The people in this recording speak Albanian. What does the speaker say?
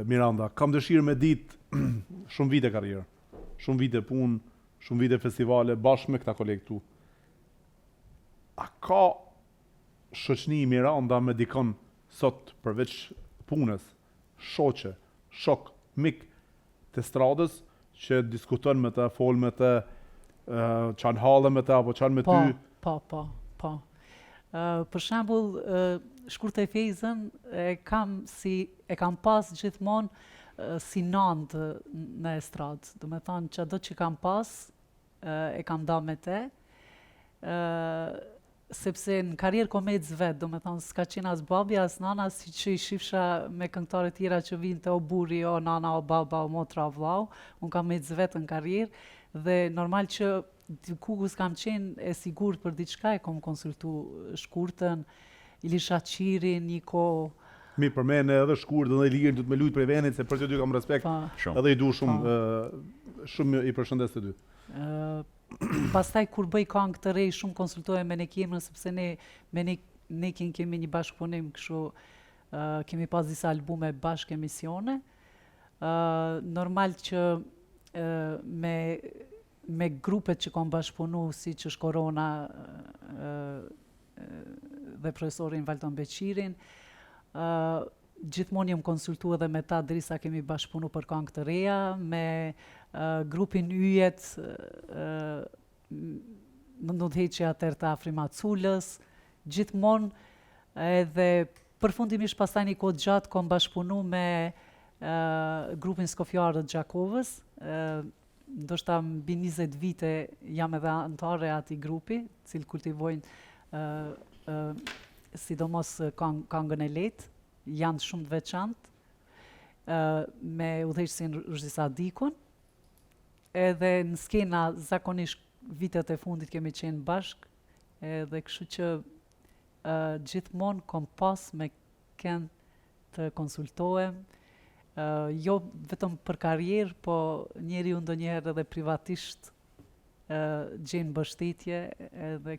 Miranda, kam dëshirë me ditë shumë vite karrierë, shumë vite punë, shumë vite festivale, bashkë me këta kolegë tu. A ka shoqni Miranda me dikon sot përveç punës, shoqe, shok, mik të stradës që diskuton me të, fol me të, qanë halë me të, apo qanë me ty? Po. Për shembull, Shkurtë e Fejzën e kam pas gjithmonë si nandë në estradë. Do me thonë që do që kam pas, e kam da me te, sepse në karrierë komedës vetë, do me thonë s'ka qenë as babi, as nana, si që i shifsha me këngëtare tjera që vinë të o buri, o nana, o baba, o motra, o vlau, unë kam medës vetë në karrierë, dhe normal që ku s'kam qenë e sigurt për diçka, e kom konsultu Shkurtën, Ilisha Qirin, një kohë. Mi për mene edhe Shkurtën dhe Ilirën du të me lujtë prej venit, se për që dy kam respekt, edhe i du shumë i përshëndes të dy. Pastaj kur bëj këngë të rej, shumë konsultohem me Nekimën, sepse me Nekin kemi një bashkëpunim, kështu kemi pas disa albume bashkë emisione. Normal që me grupet që kom bashkëpunu, si që është Korona dhe profesorin Valton Beqirin, gjithmonë jem konsultu edhe me ta drisa kemi bashkëpunu për këngë të reja, me grupin Yjet, në Ndheqja atër të Afri Maculës, gjithmonë edhe përfundimisht pastaj një kohë gjatë kom bashkëpunu me grupin Skofjarët Gjakovës, ndoshta mbi 20 vite jam edhe antare ati grupi, cilë kultivojnë sidomos këngën e lehtë, janë shumë të veçantë, me udhëheqësin Rushdi Sadikun, edhe në skena zakonisht vitet e fundit kemi qenë bashkë, edhe kështu që gjithmonë kom pas me kënd të konsultohem, jo vetëm për karrierë, po njeriu ndonjëherë edhe privatisht gjen mbështetje, edhe